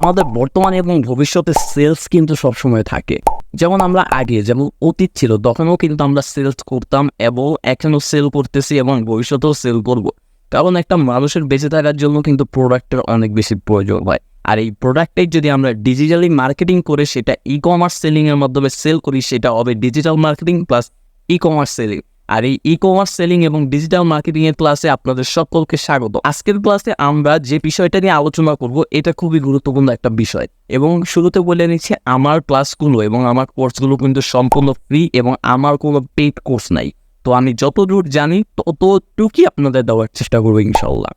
আমাদের বর্তমানে এবং ভবিষ্যতে সেলস কিন্তু সবসময় থাকে। যেমন আমরা আগে যেমন অতীত ছিল তখনও কিন্তু আমরা সেলস করতাম এবং এখনও সেল করতেছি এবং ভবিষ্যতেও সেল করব। কারণ একটা মানুষের বেঁচে থাকার জন্য কিন্তু প্রোডাক্টের অনেক বেশি প্রয়োজন হয়। আর এই প্রোডাক্টটাই যদি আমরা ডিজিটালি মার্কেটিং করে সেটা ই কমার্স সেলিংয়ের মাধ্যমে সেল করি, সেটা হবে digital marketing plus e commerce selling. আর এই ই কমার্স সেলিং এবং ডিজিটাল মার্কেটিং এর ক্লাসে আপনাদের সকলকে স্বাগত। আজকের ক্লাসে আমরা যে বিষয়টা নিয়ে আলোচনা করব এটা খুবই গুরুত্বপূর্ণ একটা বিষয়। এবং শুরুতে বলে নিচ্ছি, আমার ক্লাসগুলো এবং আমার কোর্সগুলো কিন্তু সম্পূর্ণ ফ্রি এবং আমার কোনো পেইড কোর্স নাই। তো আমি যতদূর জানি ততটুকুই আপনাদের দেওয়ার চেষ্টা করবো ইনশাল্লাহ।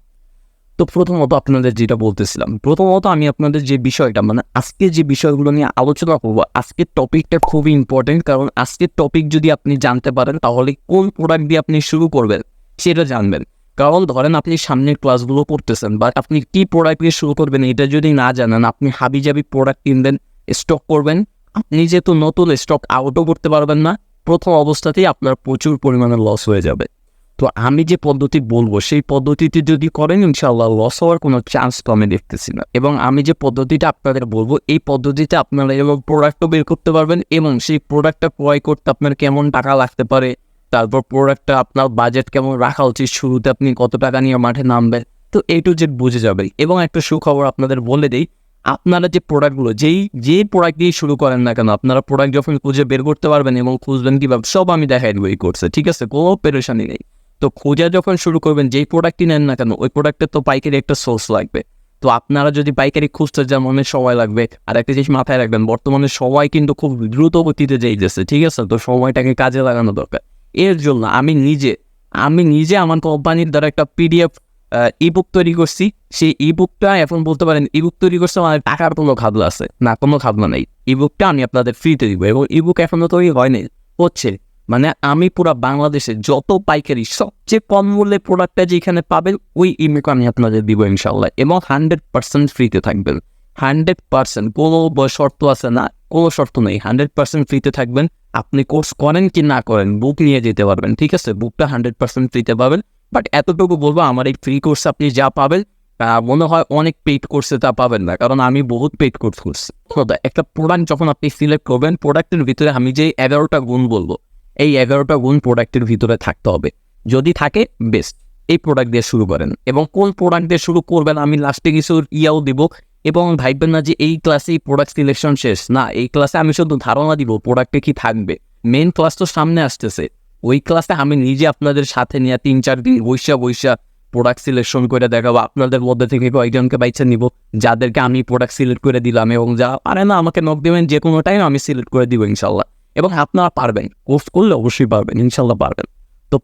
তো প্রথমত আপনাদের যেটা বলতেছিলাম, প্রথমত আমি আপনাদের যে বিষয়টা আজকে যে বিষয়গুলো নিয়ে আলোচনা করবো, আজকের টপিকটা খুবই ইম্পর্টেন্ট। কারণ আজকের টপিক যদি আপনি জানতে পারেন তাহলে কোন প্রোডাক্ট দিয়ে আপনি শুরু করবেন সেটা জানবেন। কারণ ধরেন আপনি সামনের ক্লাসগুলো করতেছেন বাট আপনি কি প্রোডাক্ট দিয়ে শুরু করবেন এটা যদি না জানেন, আপনি হাবিজাবি প্রোডাক্ট কিনবেন, স্টক করবেন, আপনি যেহেতু নতুন স্টক আউটও করতে পারবেন না, প্রথম অবস্থাতেই আপনার প্রচুর পরিমাণে লস হয়ে যাবে। তো আমি যে পদ্ধতি বলবো সেই পদ্ধতিটি যদি করেন ইনশাআল্লাহ লস হওয়ার কোনো চান্স তো আমি দেখতেছি না। এবং আমি যে পদ্ধতিটা আপনাদের বলবো এই পদ্ধতিতে আপনারা এবং প্রোডাক্টও বের করতে পারবেন এবং সেই প্রোডাক্টটা ক্রয় করতে আপনার কেমন টাকা লাগতে পারে, তারপর প্রোডাক্টটা আপনার বাজেট কেমন রাখা উচিত, শুরুতে আপনি কত টাকা নিয়ে মাঠে নামবেন, তো A to Z বুঝে যাবে। এবং একটা সুখবর আপনাদের বলে দেই, আপনারা যে প্রোডাক্টগুলো যে প্রোডাক্ট দিয়ে শুরু করেন না কেন, আপনারা প্রোডাক্ট যখন খুঁজে বের করতে পারবেন এবং খুঁজবেন কীভাবে সব আমি দেখাই দেবো এই কোর্সে, ঠিক আছে? কোনো পেরেশানি নেই। তো খোঁজা যখন শুরু করবেন, যেই প্রোডাক্টই নেন না কেন ওই প্রোডাক্টের তো পাইকারি একটা সোর্স লাগবে। তো আপনারা যদি পাইকারি খুঁজতে যান অনেক সময় লাগবে। আর একটা জিনিস মাথায় রাখবেন, বর্তমানে সবাই কিন্তু খুব দ্রুত গতিতে যাইতেছে, ঠিক আছে? তো সময়টাকে কাজে লাগানো দরকার। এর জন্য আমি নিজে আমার কোম্পানির দ্বারা একটা PDF ইবুক তৈরি করছি। সেই ইবুকটা এখন বলতে পারেন ইবুক তৈরি করছে আমার টাকার কোনো খাবলা আছে না, কোনো খাবলা নেই। ইবুকটা আমি আপনাদের ফ্রিতে দিব এবং ইবুক এখনো তৈরি হয়নি, হচ্ছে। আমি পুরা বাংলাদেশে যত পাইকারি সবচেয়ে কম মূল্যে প্রোডাক্টটা যেখানে পাবেন ওই ইমেক আমি আপনাদের দিব ইনশাল্লাহ। এবং 100% ফ্রিতে থাকবেন, 100%। কোনো শর্ত আছে না, কোনো শর্ত নেই, 100% ফ্রিতে থাকবেন। আপনি কোর্স করেন কি না করেন বুক নিয়ে যেতে পারবেন, ঠিক আছে? বুকটা 100% ফ্রিতে পাবেন। বাট এতটুকু বলবো, আমার এই ফ্রি কোর্স আপনি যা পাবেন মনে হয় অনেক পেইড কোর্সে তা পাবেন না, কারণ আমি বহুত পেইড কোর্স করছি। একটা প্রোডাক্ট যখন আপনি সিলেক্ট করবেন, প্রোডাক্টের ভিতরে আমি যে 11টা গুণ বলবো, এই 11টা গুণ প্রোডাক্টের ভিতরে থাকতে হবে। যদি থাকে বেস্ট, এই প্রোডাক্ট দিয়ে শুরু করেন। এবং কোন প্রোডাক্ট দিয়ে শুরু করবেন আমি লাস্টে কিছু ইয়াও দিব। এবং ভাববেন না যে এই ক্লাসেই প্রোডাক্ট সিলেকশন শেষ, না, এই ক্লাসে আমি শুধু ধারণা দিব প্রোডাক্টে কি থাকবে। মেন ক্লাস তো সামনে আসতেছে, ওই ক্লাসে আমি নিজে আপনাদের সাথে নিয়ে 3-4 দিন বৈশা প্রোডাক্ট সিলেকশন করে দেখাবো। আপনাদের মধ্যে থেকে কয়েকজনকে বাইছে নিব যাদেরকে আমি প্রোডাক্ট সিলেক্ট করে দিলাম, এবং যারা পারে না আমাকে নক দেবেন, যে কোনো টাইম আমি সিলেক্ট করে দিব ইনশাল্লাহ। এবং আপনারা পারবেন, কোর্স করলে অবশ্যই পারবেন, ইনশাল্লাহ পারবেন। তো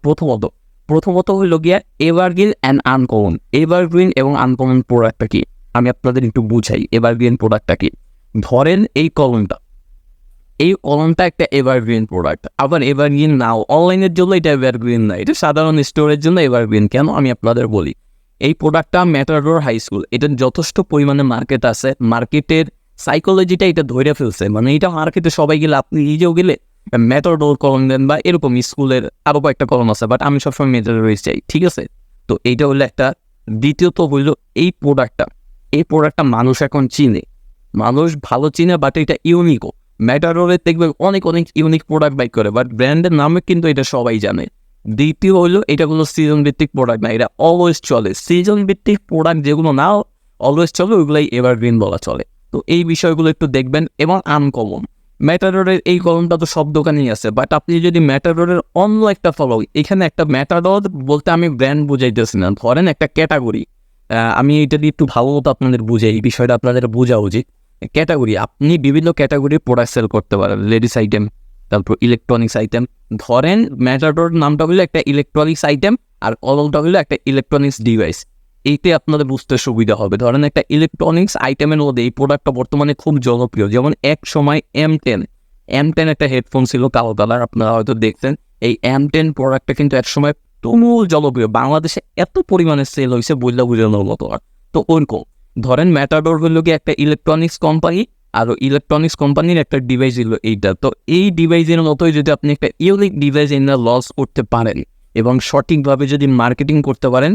প্রথমত হইল গিয়া এভারগ্রিন অ্যান্ড আনকমন। এভারগ্রিন এবং আনকমন প্রোডাক্টটা কি আমি আপনাদের একটু বুঝাই। এভারগ্রিন প্রোডাক্টটা কি, ধরেন এই কলমটা একটা এভারগ্রিন প্রোডাক্ট। আবার এভারগ্রিন নাও অনলাইনের জন্য এটা এভারগ্রিন না, এটা সাধারণ স্টোরের জন্য এভারগ্রিন। কেন আমি আপনাদের বলি, এই প্রোডাক্টটা ম্যাটাডোর হাই স্কুল, এটার যথেষ্ট পরিমাণে মার্কেট আছে। মার্কেটের সাইকোলজিটা এটা ধরে ফেলছে, এটা মার্কেটে সবাই গেলে, আপনি নিজেও গেলে ম্যাটাডোর কলম দেন বা এরকম স্কুলের আরও কয়েকটা কলম আছে, বাট আমি সবসময় ম্যাটাডোর চাই, ঠিক আছে? তো এইটা হলো একটা। দ্বিতীয়ত হইল এই প্রোডাক্টটা মানুষ এখন চিনে, মানুষ ভালো চিনে, বাট এটা ইউনিকও। ম্যাটাডোরে দেখবেন অনেক ইউনিক প্রোডাক্ট বাইক করে, বাট ব্র্যান্ডের নামে কিন্তু এটা সবাই জানে। দ্বিতীয় হইলো এটা কোনো সিজন ভিত্তিক প্রোডাক্ট না, এটা অলওয়েজ চলে। সিজন ভিত্তিক প্রোডাক্ট যেগুলো না অলওয়েজ চলে ওইগুলাই এভারগ্রিন বলা চলে। তো এই বিষয়গুলো একটু দেখবেন। এবং আনকমন, ম্যাটাডোরের এই কলমটা তো সব দোকানেই আছে, বাট আপনি যদি ম্যাটাডোরের অন্য একটা ফলো, এখানে একটা ম্যাটাডোর বলতে আমি ব্র্যান্ড বুঝাইতেছি না, ধরেন একটা ক্যাটাগরি। আমি এটা দিয়ে একটু ভালো মতো আপনাদের বুঝাই, এই বিষয়টা আপনাদের বোঝা উচিত। ক্যাটাগরি, আপনি বিভিন্ন ক্যাটাগরির প্রোডাক্ট সেল করতে পারেন, লেডিস আইটেম, তারপর ইলেকট্রনিক্স আইটেম। ধরেন ম্যাটাডোর নামটা হলো একটা ইলেকট্রনিক্স আইটেম আর কলমটা হলো একটা ইলেকট্রনিক্স ডিভাইস। এইতে আপনাদের বুঝতে সুবিধা হবে। ধরেন একটা ইলেকট্রনিক্স আইটেমের মধ্যে এই প্রোডাক্টটা বর্তমানে খুব জনপ্রিয়। যেমন এক সময় M10 একটা হেডফোন ছিল কালো কালার, আপনারা হয়তো দেখছেন। এই M10 প্রোডাক্টটা কিন্তু এক সময় তুমুল জনপ্রিয়, বাংলাদেশে এত পরিমাণে সেল হয়েছে বোঝানোর মতো। তো ওরকম ধরেন ম্যাটাডোর হলো কি একটা ইলেকট্রনিক্স কোম্পানি, আর ইলেকট্রনিক্স কোম্পানির একটা ডিভাইস হলো এইটা। তো এই ডিভাইসের মতোই যদি আপনি একটা ইউনিক ডিভাইস এনে লঞ্চ করতে পারেন এবং সঠিকভাবে যদি মার্কেটিং করতে পারেন,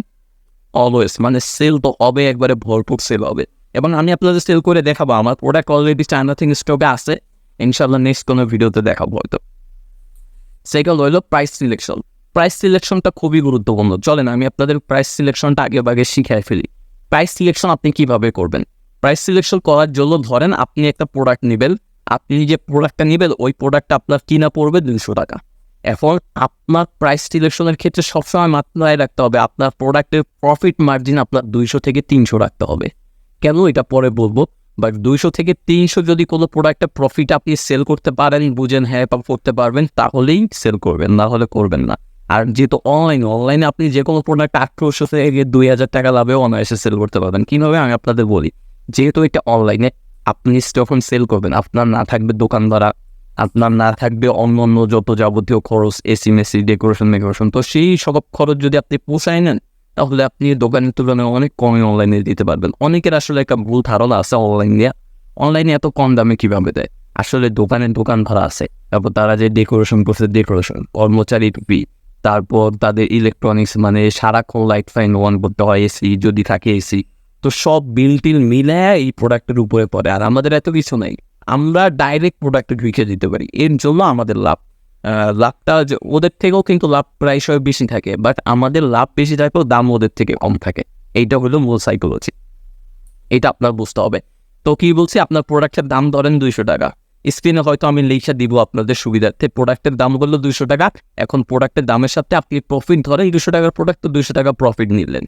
অলওয়েজ সেল তো হবে, একবারে ভরপুর সেল হবে। এবং আমি আপনাদের সেল করে দেখাবো। আমার প্রোডাক্ট অলরেডি চায়না থেকে স্টকে আছে, ইনশাল্লাহ নেক্সট কোনো ভিডিওতে দেখাবো হয়তো। সেকেন্ড হলো প্রাইস সিলেকশন। প্রাইস সিলেকশনটা খুবই গুরুত্বপূর্ণ। চলেন আমি আপনাদের প্রাইস সিলেকশনটা আগে শিখাই ফেলি। প্রাইস সিলেকশন আপনি কিভাবে করবেন? প্রাইস সিলেকশন করার জন্য ধরেন আপনি একটা প্রোডাক্ট নেবেন, আপনি যে প্রোডাক্টটা নেবেন ওই প্রোডাক্টটা আপনার কিনা পড়বে 200 টাকা। এখন আপনার প্রাইস সিলেকশনের ক্ষেত্রে সবসময় মাথায় রাখতে হবে আপনার প্রোডাক্টের প্রফিট মার্জিন আপনার 200 থেকে 300 রাখতে হবে। কেন এটা পরে বলবো, বাট 200 থেকে 300 যদি কোনো প্রোডাক্টের প্রফিট আপনি সেল করতে পারেন, বুঝেন হ্যাঁ করতে পারবেন, তাহলেই সেল করবেন, না হলে করবেন না। আর যেহেতু অনলাইনে আপনি যে কোনো প্রোডাক্ট 800 থেকে 2000 টাকা লাভেও অনায়াসে সেল করতে পারবেন। কীভাবে আমি আপনাদের বলি, যেহেতু এটা অনলাইনে আপনি যখন সেল করবেন আপনার না থাকবে দোকান ভাড়া, আপনার না থাকবে অন্য যত যাবতীয় খরচ, এসি মেসি ডেকোরেশন, তো সেই সব খরচ যদি আপনি পোষায় নেন তাহলে আপনি দোকানের তুলনায় অনেক কমে অনলাইনে দিতে পারবেন। অনেকের আসলে একটা ভুল ধারণা আছে অনলাইনে এত কম দামে কীভাবে দেয়। আসলে দোকান ভাড়া আছে, তারপর তারা যে ডেকোরেশন করছে কর্মচারী টুপি, তারপর তাদের ইলেকট্রনিক্স মানে সারাক্ষণ লাইট ফাইন অন করতে হয়, এসি যদি থাকে এসি, তো সব বিল টিল মিলে এই প্রোডাক্টের উপরে পড়ে। আর আমাদের এত কিছু নেই, আমরা ডাইরেক্ট প্রোডাক্টে ঢুকে দিতে পারি, এর জন্য আমাদের লাভটা ওদের থেকেও কিন্তু লাভ প্রাইস বেশি থাকে, বাট আমাদের লাভ বেশি থাকলেও দাম ওদের থেকে কম থাকে। এইটা হলো মূল সাইকোলজি, এটা আপনার বুঝতে হবে। তো কি বলছি, আপনার প্রোডাক্টের দাম ধরেন 200 টাকা, স্ক্রিনে হয়তো আমি লিখে দিব আপনাদের সুবিধার্থে। প্রোডাক্টের দাম হলো 200 টাকা। এখন প্রোডাক্টের দামের সাথে আপনি প্রফিট ধরেন 200 টাকার প্রোডাক্ট, তো 200 টাকা প্রফিট নিলেন।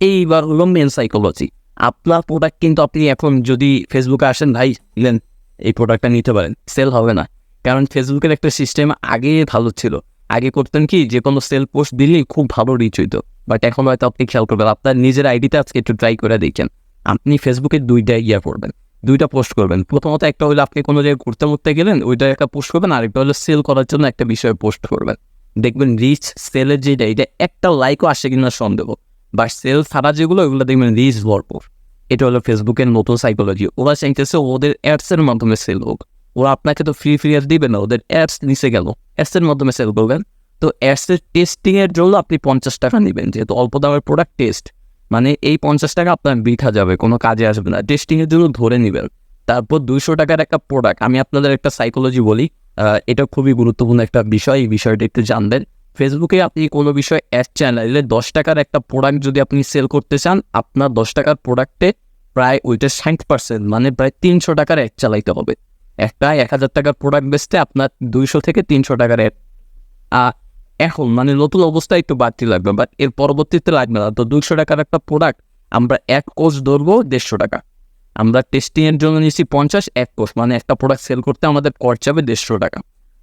এইবার হলো মেন সাইকোলজি। আপনার প্রোডাক্ট কিন্তু আপনি এখন যদি ফেসবুকে আসেন, ভাই নিলেন এই প্রোডাক্টটা নিতে পারেন, সেল হবে না। কারণ ফেসবুকের একটা সিস্টেম আগে ভালো ছিল, আগে করতেন কি যে কোনো সেল পোস্ট দিলেই খুব ভালো রিচ হইতো, বাট এখন হয়তো আপনি খেয়াল করবেন আপনার নিজের আইডিতে আজকে একটু ট্রাই করে দেখেন। আপনি ফেসবুকে দুইটা পোস্ট করবেন। প্রথমত একটা হলো আপনি কোনো জায়গায় ঘুরতে গেলেন, ওইটা একটা পোস্ট করবেন, আরেকটা হলো সেল করার জন্য একটা বিষয়ে পোস্ট করবেন। দেখবেন রিচ সেলের যেটা এটা একটা লাইকও আসে কিনা সন্দেহ, বা সেল ছাড়া যেগুলো ওইগুলো দেখবেন রিচ ভরপুর। এটা হলো ফেসবুকের নতুন সাইকোলজি। ওরা চাইতেছে ওদের অ্যাডসের মাধ্যমে সেল হোক। ওরা আপনাকে তো ফ্রি অ্যাড দিবে না, ওদের অ্যাডস নিচে গেল, অ্যাডসের মাধ্যমে সেল করবেন। তো অ্যাডসের টেস্টিংয়ের জন্য আপনি 50 টাকা নেবেন, যেহেতু অল্প দামের প্রোডাক্ট টেস্ট, মানে এই 50 টাকা আপনার বৃথা যাবে, কোনো কাজে আসবে না, টেস্টিংয়ের জন্য ধরে নেবেন। তারপর 200 টাকার একটা প্রোডাক্ট, আমি আপনাদের একটা সাইকোলজি বলি, এটা খুবই গুরুত্বপূর্ণ একটা বিষয়, এই বিষয়টা একটু জানবেন। ফেসবুকে আপনি কোনো বিষয় অ্যাড চ্যানেলে 10 টাকার একটা প্রোডাক্ট যদি আপনি সেল করতে চান, আপনার 10 টাকার প্রোডাক্টে প্রায় ওইটা 60% মানে প্রায় 300 টাকার অ্যাড চালাইতে হবে। একটা 1000 টাকার প্রোডাক্ট বেচতে আপনার 200 থেকে 300 টাকার অ্যাড। এখন মানে নতুন অবস্থায় একটু বাড়তি লাগবে, বাট এর পরবর্তীতে লাগবে না। তো 200 টাকার একটা প্রোডাক্ট আমরা এক কোষ ধরবো 150 টাকা, আমরা টেস্টিংয়ের জন্য নিচ্ছি 50, এক কোষ মানে একটা প্রোডাক্ট সেল করতে আমাদের খরচ হবে 150 টাকা।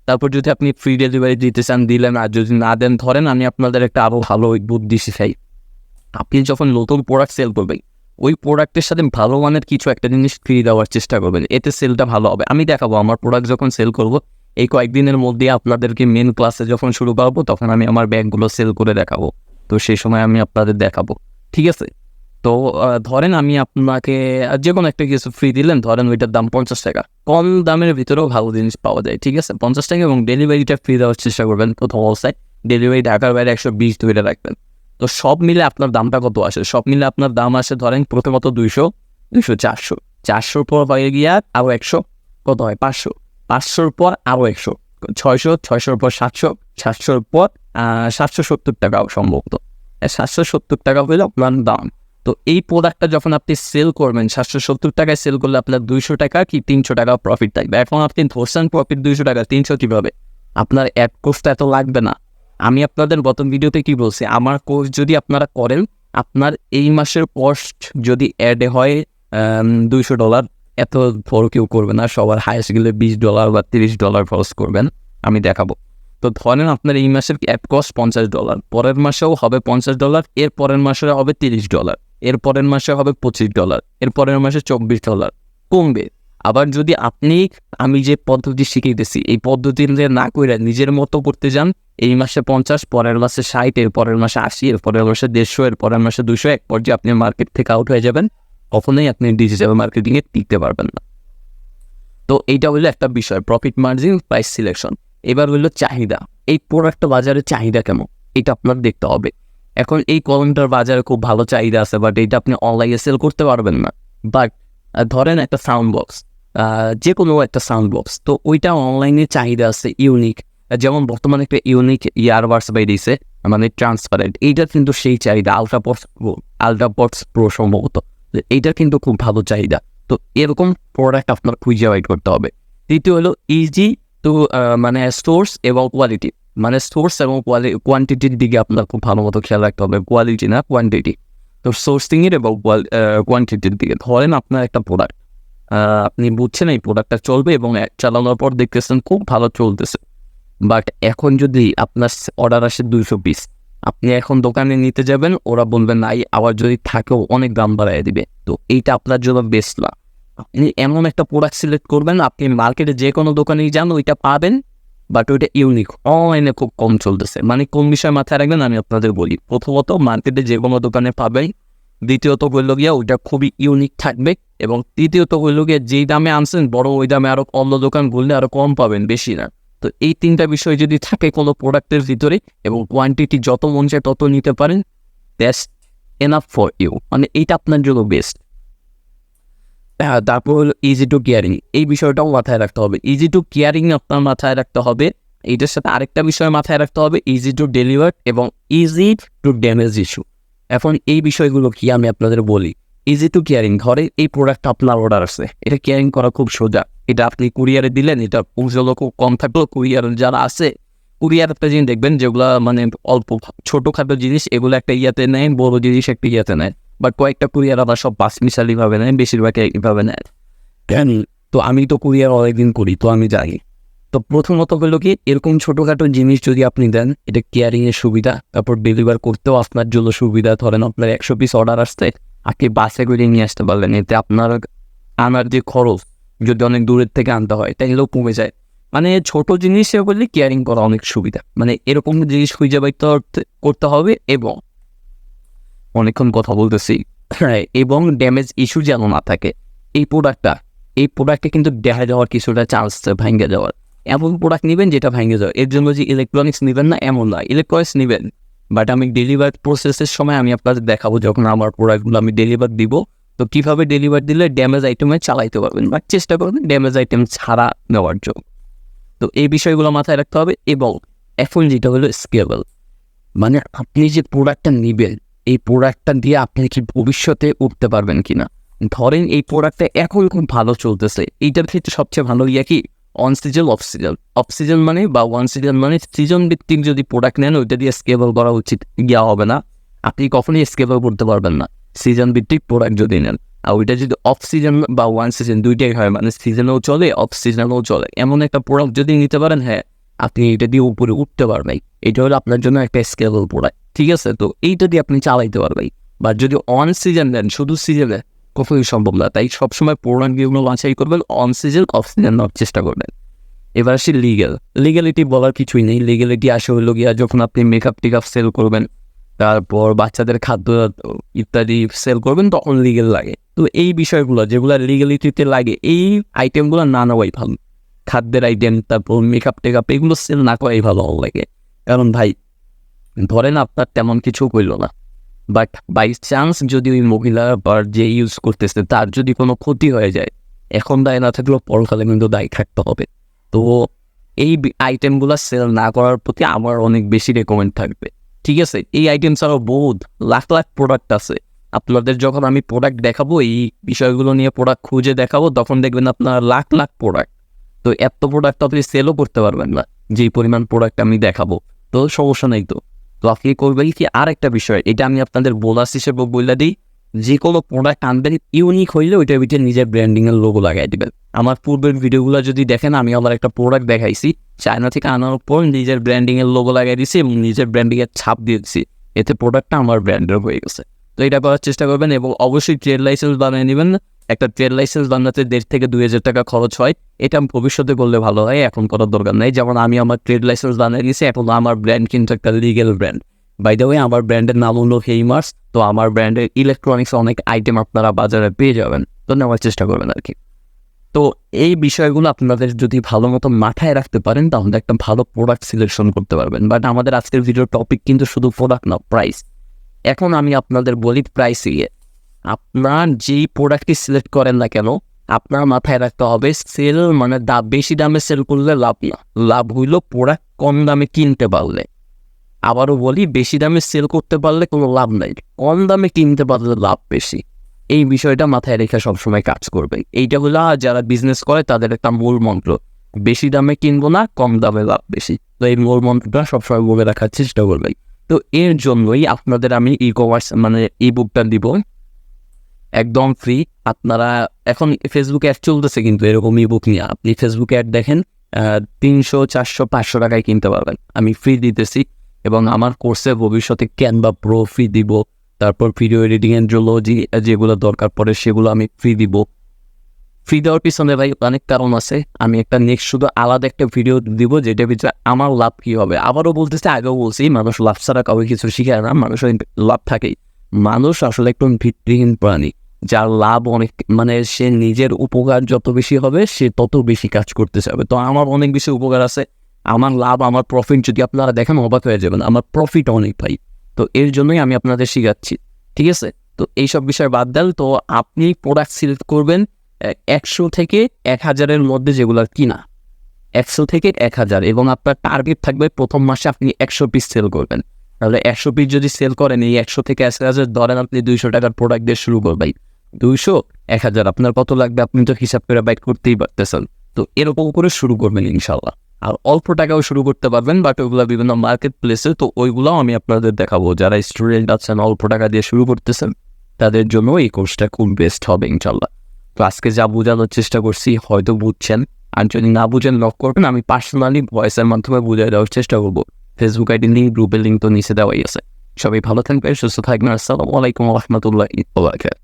তারপর যদি আপনি ফ্রি ডেলিভারি দিতে চান দিলেন, আর যদি না দেন ধরেন আমি আপনাদের একটা আরও ভালো বুদ্ধি শিখাই। আপনি যখন নতুন প্রোডাক্ট সেল করবেন ওই প্রোডাক্টের সাথে ভালো মানের কিছু একটা জিনিস ফ্রি দেওয়ার চেষ্টা করবেন, এতে সেলটা ভালো হবে। আমি দেখাবো আমার প্রোডাক্ট যখন সেল করব এই কয়েকদিনের মধ্যে আপনাদেরকে মেন ক্লাসে যখন শুরু করবো তখন আমি আমার ব্যাগগুলো সেল করে দেখাবো, তো সেই সময় আমি আপনাদের দেখাবো, ঠিক আছে? তো ধরেন আমি আপনাকে যে কোনো একটা কিছু ফ্রি দিলেন, ধরেন ওইটার দাম 50 টাকা, কম দামের ভিতরেও ভালো জিনিস পাওয়া যায়, ঠিক আছে? 50 টাকা, এবং ডেলিভারিটা ফ্রি দেওয়ার চেষ্টা করবেন প্রথম অবস্থায়। ডেলিভারি ঢাকার বাইরে 120 ধরে রাখবেন। তো সব মিলে আপনার দামটা কত আসে? সব মিলে আপনার দাম আসে ধরেন প্রথমত 200, 400, 400 পর হয়ে গিয়ে আরও 100, কত হয় 500, 500 পর আরও 100, 600, 600 পর 700, 700 পর 770 টাকাও সম্ভবত, 770 টাকা হইলে আপনার দাম। তো এই প্রোডাক্টটা যখন আপনি সেল করবেন 770 টাকায় সেল করলে আপনার 200 টাকা কি 300 টাকা প্রফিট থাকবে। এখন আপনি ধরছেন প্রফিট 200 টাকা, 300 কীভাবে? আপনার অ্যাড কোর্সটা এত লাগবে না। আমি আপনাদের গত ভিডিওতে কি বলছি, আমার কোর্স যদি আপনারা করেন আপনার এই মাসের কস্ট যদি অ্যাডে হয় $200, এত বড় কেউ করবে না, সবার হাইয়েস্ট গেলে $20 বা $30 খরচ করবেন, আমি দেখাবো। তো ধরেন আপনার এই মাসের অ্যাড কস্ট $50, পরের মাসেও হবে $50, এর পরের মাসে হবে $30, এর পরের মাসে হবে $25, এর পরের মাসে $24 কমবে। আবার যদি আপনি আমি যে পদ্ধতি শিখিয়েছি এই পদ্ধতি না করে নিজের মতো করতে যান, এই মাসে 50, পরের মাসে 60, এর পরের মাসে 80, এর পরের মাসে 150, এর পরের মাসে 200, এক পর্যায়ে আপনি মার্কেট থেকে আউট হয়ে যাবেন, কখনোই আপনি ডিজিটাল মার্কেটিংয়ে টিকতে পারবেন না। তো এইটা হলো একটা বিষয়, প্রফিট মার্জিন, প্রাইস সিলেকশন। এবার হলো চাহিদা, এই প্রোডাক্টটা বাজারে চাহিদা কেমন এটা আপনার দেখতে হবে। এখন এই কলমটার বাজারে খুব ভালো চাহিদা আছে, বাট এইটা আপনি অনলাইনে সেল করতে পারবেন না, বাট ধরেন একটা সাউন্ড বক্স, যে কোনো একটা সাউন্ড বক্স, তো ওইটা অনলাইনে চাহিদা আছে ইউনিক, যেমন বর্তমানে একটা ইউনিক ইয়ারবাডস বেরিয়েছে মানে ট্রান্সপারেন্ট, এইটার কিন্তু সেই চাহিদা আলট্রাবক্স প্রো সম্ভবত, এইটার কিন্তু খুব ভালো চাহিদা। তো এরকম প্রোডাক্ট আপনার খুঁজে বাইট করতে হবে। তৃতীয় হলো ইজি টু মানে সোর্স এবং কোয়ালিটি, মানে সোর্স এবং কোয়ান্টিটির দিকে আপনার খুব ভালো মতো খেয়াল রাখতে হবে, কোয়ালিটি না কোয়ান্টিটি। তো সোর্সিংয়ের এবং কোয়ান্টিটির দিকে, ধরেন আপনার একটা প্রোডাক্ট আপনি বুঝছেন এই প্রোডাক্টটা চলবে এবং চালানোর পর দেখতেছেন খুব ভালো চলতেছে, বাট এখন যদি আপনার অর্ডার আসে 200 পিস, আপনি এখন দোকানে নিতে যাবেন, ওরা বলবেন নাই, আবার যদি থাকেও অনেক দাম বাড়ায় দিবে, তো এইটা আপনার জন্য বেস্ট না। আপনি এমন একটা প্রোডাক্ট সিলেক্ট করবেন, আপনি মার্কেটে যে কোনো দোকানেই যান ওইটা পাবেন, বাট ওইটা ইউনিক, অনলাইনে খুব কম চলতেছে। মানে কোন বিষয় মাথায় রাখবেন আমি আপনাদের বলি, প্রথমত মার্কেটে যে কোনো দোকানে পাবেন, দ্বিতীয়ত হইল গিয়া ওইটা খুবই ইউনিক থাকবে, এবং তৃতীয়ত হইল গিয়া যেই দামে আনছেন বড় ওই দামে আরো অন্য দোকান ঘুরলে আরো কম পাবেন, বেশি না। তো এই তিনটা বিষয় যদি থাকে কোনো প্রোডাক্টের ভিতরে, এবং কোয়ান্টিটি যত মন চায় তত নিতে পারেন, দ্যাটস এনাফ ফর ইউ, মানে এইটা আপনার জন্য বেস্ট। হ্যাঁ, তারপর হলো ইজি টু কেয়ারিং, এই বিষয়টাও মাথায় রাখতে হবে। ইজি টু কেয়ারিং আপনার মাথায় রাখতে হবে, এইটার সাথে আরেকটা বিষয় মাথায় রাখতে হবে, ইজি টু ডেলিভার এবং ইজি টু ড্যামেজ ইস্যু। এখন এই বিষয়গুলো কি আমি আপনাদের বলি। ইজি টু কেয়ারিং, ধরে এই প্রোডাক্ট আপনার অর্ডার আছে, এটা কেয়ারিং করা খুব সোজা। এটা আপনি কুরিয়ারে দিলেন, এটা পৌঁছালো খুব কম থাকলো, কুরিয়ার যারা আছে, কুরিয়ার একটা জিনিস দেখবেন যেগুলো মানে অল্প ছোটোখাটো জিনিস, এগুলো একটা ইয়াতে নেয়, বড় জিনিস একটা ইয়াতে নেয়, বাট কয়েকটা কুরিয়ার আবার সব পাঁচমিশালিভাবে নেয়, বেশিরভাগ এইভাবে নেয়। কেন? তো আমি তো কুরিয়ার অনেকদিন করি, তো আমি জানি। তো প্রথমত হলো কি, এরকম ছোটোখাটো জিনিস যদি আপনি দেন, এটা কেয়ারিংয়ের সুবিধা, তারপর ডেলিভার করতেও আপনার জন্য সুবিধা। ধরেন আপনার 100 পিস অর্ডার আসছে, আপনি বাসে করে নিয়ে আসতে পারলেন, এতে আপনার আনার যে খরচ, যদি অনেক দূরের থেকে আনতে হয় তাহলেও কমে যায়। মানে ছোট জিনিসে বললে কেয়ারিং করা অনেক সুবিধা, মানে এরকম জিনিস খুঁজে বাইতে করতে হবে। এবং অনেকক্ষণ কথা বলতেছি, এবং ড্যামেজ ইস্যু যেন না থাকে। এই প্রোডাক্টে কিন্তু দেখা যাওয়ার কিছুটা চান্স ভেঙে যাওয়ার, এমন প্রোডাক্ট নেবেন যেটা ভেঙে যাওয়ার। এর জন্য যে ইলেকট্রনিক্স নেবেন না এমন না, ইলেকট্রনিক্স নেবেন, বাট আমি ডেলিভার প্রসেসের সময় আমি আপনাদের দেখাবো, যখন আমার প্রোডাক্টগুলো আমি ডেলিভার দিব, তো কীভাবে ডেলিভার দিলে ড্যামেজ আইটেমে চালাইতে পারবেন, বা চেষ্টা করবেন ড্যামেজ আইটেম ছাড়া নেওয়ার জন্য। তো এই বিষয়গুলো মাথায় রাখতে হবে। এবং এখন যেটা হলো স্কেলেবল, মানে আপনি যে প্রোডাক্টটা নেবেন, এই প্রোডাক্টটা দিয়ে আপনি কি ভবিষ্যতে উঠতে পারবেন কিনা। ধরেন এই প্রোডাক্টটা এখন খুব ভালো চলতেছে, এইটার ক্ষেত্রে সবচেয়ে ভালো ইয়া কি, on season off season. Off season মানে বা ওয়ান সিজন মানে সিজন ভিত্তিক যদি প্রোডাক্ট নেন, ওইটা দিয়ে স্কেবল করা উচিত ইয়া হবে না, আপনি কখনোই স্কেবল করতে পারবেন না সিজন ভিত্তিক প্রোডাক্ট যদি নেন। আর ওইটা যদি অফ সিজন বা ওয়ান সিজন দুইটাই হয়, মানে সিজনেও চলে অফ সিজনেও চলে, এমন একটা প্রোডাক্ট যদি নিতে পারেন, হ্যাঁ আপনি এটা দিয়ে উপরে উঠতে পারবেন। এটা হলো আপনার জন্য একটা স্কেবল প্রোডাক্ট, ঠিক আছে। তো এইটা দিয়ে আপনি চালাইতে পারবেন। বা যদি অন সিজন নেন, শুধু সিজনে কখনোই সম্ভব না। তাই সবসময় প্রোডাক্টগুলো বাছাই করবেন, অন সিজন অফ সিজন নেওয়ার চেষ্টা করবেন। এবার আসি লিগ্যালিটি বলার কিছুই নেই। লিগ্যালিটি আসে হলো গিয়া যখন আপনি মেকআপ টেকআপ সেল করবেন, তারপর বাচ্চাদের খাদ্য ইত্যাদি সেল করবেন, তখন লিগেল লাগে। তো এই বিষয়গুলো যেগুলো লিগ্যালিটিতে লাগে, এই আইটেমগুলো না নেওয়াই ভালো। খাদ্যের আইটেম, তারপর মেকআপ টেকআপ, এগুলো সেল না করাই ভালো লাগে। কারণ ভাই ধরেন আপনার তেমন কিছু করলো না, বাট বাই চান্স যদি ওই মহিলা বা যে ইউজ করতেছে তার যদি কোনো ক্ষতি হয়ে যায়, এখন দায় না থাকলেও পরকালে কিন্তু দায় থাকতে হবে। তো এই আইটেমগুলো সেল না করার প্রতি আমার অনেক বেশি রেকমেন্ড থাকবে, ঠিক আছে। এই আইটেম ছাড়াও বহুত লাখ লাখ প্রোডাক্ট আছে। আপনাদের যখন আমি প্রোডাক্ট দেখাবো, এই বিষয়গুলো নিয়ে প্রোডাক্ট খুঁজে দেখাবো, তখন দেখবেন আপনার লাখ লাখ প্রোডাক্ট। তো এত প্রোডাক্ট আপনি সেলও করতে পারবেন না যেই পরিমাণ প্রোডাক্ট আমি দেখাবো, তো সমস্যা নেই। তো আপনি করবেন কি, আর একটা বিষয়, এটা আমি আপনাদের বোনাস হিসেবে বলে দিই, যে কোনো প্রোডাক্ট আনবেন ইউনিক হইলে ওইটার ভিতরে নিজের ব্র্যান্ডিংয়ের লোগো লাগাই দিবেন। আমার পূর্বের ভিডিওগুলো যদি দেখেন, আমি আমার একটা প্রোডাক্ট দেখাইছি, চায়না থেকে আনার পর নিজের ব্র্যান্ডিংয়ের লোগো লাগাই দিয়েছি এবং নিজের ব্র্যান্ডিংয়ের ছাপ দিয়েছি, এতে প্রোডাক্টটা আমার ব্র্যান্ডের হয়ে গেছে। তো এটা করার চেষ্টা করবেন। এবং অবশ্যই ট্রেড লাইসেন্স বানিয়ে নেবেন। একটা ট্রেড লাইসেন্স বানাতে 1,500 থেকে 2,000 টাকা খরচ হয়, এটা ভবিষ্যতে করলে ভালো হয়, এখন করার দরকার নেই। যেমন আমি আমার ট্রেড লাইসেন্স বানিয়ে নিয়েছি, এখন আমার ব্র্যান্ড কিন্তু একটা legal brand. By the way, আমার ব্র্যান্ডের নাম হলো 𝗙𝗢𝗟𝗓𝗪। তো আমার ব্র্যান্ডের ইলেকট্রনিক্স অনেক আইটেম আপনারা বাজারে পেয়ে যাবেন, তো নেওয়ার চেষ্টা করবেন আর কি। তো এই বিষয়গুলো আপনাদের যদি ভালো মতো মাথায় রাখতে পারেন, তাহলে একটা ভালো প্রোডাক্ট সিলেকশন করতে পারবেন। বাট আমাদের আজকের ভিডিওর টপিক কিন্তু শুধু প্রোডাক্ট না, প্রাইস। এখন আমি আপনাদের বলি প্রাইস ইয়ে, আপনার যেই প্রোডাক্টটি সিলেক্ট করেন না কেন, আপনার মাথায় রাখতে হবে সেল মানে বেশি দামে সেল করলে লাভ না, লাভ হইল প্রোডাক্ট কম দামে কিনতে পারলে। আবারও বলি, বেশি দামে সেল করতে পারলে কোনো লাভ নাই, কম দামে কিনতে পারলে লাভ বেশি। এই বিষয়টা মাথায় রেখে সবসময় কাজ করবে। এইটা হলো যারা বিজনেস করে তাদের একটা মূল মন্ত্র, বেশি দামে কিনবো না, কম দামে লাভ বেশি। তো এই মূল মন্ত্রটা সবসময় বলে রাখার চেষ্টা করবে। তো এর জন্যই আপনাদের আমি ই-কমার্স মানে ই বুকটা দিব একদম ফ্রি। আপনারা এখন ফেসবুকে অ্যাড চলতেছে কিন্তু এরকম ই বুক নিয়ে, আপনি ফেসবুকে অ্যাড দেখেন 300, 400, 500 টাকায় কিনতে পারবেন, আমি ফ্রি দিতেছি। এবং আমার কোর্সে ভবিষ্যতে ক্যানভা প্রো ফ্রি দিব, তারপর ভিডিও এডিটিংয়ের জন্য যেগুলো দরকার পড়ে সেগুলো আমি ফ্রি দিব। ফ্রি দেওয়ার পিছনে ভাই অনেক কারণ আছে, আমি একটা নেক্সট শুধু আলাদা একটা ভিডিও দিব যেটা ভিতরে আমার লাভ কী হবে। আবারও বলতেছি, আগেও বলছি, মানুষ লাভ ছাড়া কাউকে কিছু শিখায় না, মানুষের লাভ থাকেই। মানুষ আসলে একটু ভিত্তিহীন প্রাণী, যার লাভ অনেক, মানে সে নিজের উপকার যত বেশি হবে সে তত বেশি কাজ করতে চাবে। তো আমার অনেক বেশি উপকার আছে, আমার লাভ, আমার প্রফিট যদি আপনারা দেখেন অবাক হয়ে যাবেন, আমার প্রফিট অনেক ভাই। তো এর জন্যই আমি আপনাদের শিখাচ্ছি, ঠিক আছে? তো এইসব বিষয় বাদ দেন। তো আপনি প্রোডাক্ট সিলেক্ট করবেন 100 থেকে 1000-এর মধ্যে যেগুলো কিনা, 100 থেকে 1000, এবং আপনার টার্গেট থাকবে প্রথম মাসে আপনি 100 পিস সেল করবেন। তাহলে 100 পিস যদি সেল করেন, এই 100 থেকে 1000 ধরেন আপনি 200 টাকার প্রোডাক্ট দিয়ে শুরু করবেন। 200, 1000 আপনার কত লাগবে আপনি তো হিসাব করে বাইট করতেই পারতেছেন। তো এরকম করে শুরু করবেন ইনশাল্লাহ। আর অল্প টাকাও শুরু করতে পারবেন, বাট ওইগুলো বিভিন্ন মার্কেট প্লেসে, তো ওইগুলোও আমি আপনাদের দেখাবো। যারা স্টুডেন্ট আছেন অল্প টাকা দিয়ে শুরু করতেছেন তাদের জন্য এই কোর্সটা খুব বেস্ট হবে ইনশাল্লাহ। তো আজকে যা বোঝানোর চেষ্টা করছি হয়তো বুঝছেন, আর যদি না বুঝেন লক করবেন, আমি পার্সোনালি ভয়েসের মাধ্যমে বুঝিয়ে দেওয়ার চেষ্টা করবো। ফেসবুক আইডি লিঙ্ক, গ্রুপের লিঙ্ক তো নিচে দেওয়াই আছে। সবাই ভালো থাকবেন, সুস্থ থাকবেন। আসসালামু আলাইকুম ওয়া রাহমাতুল্লাহি ওয়া বারাকাতুহু।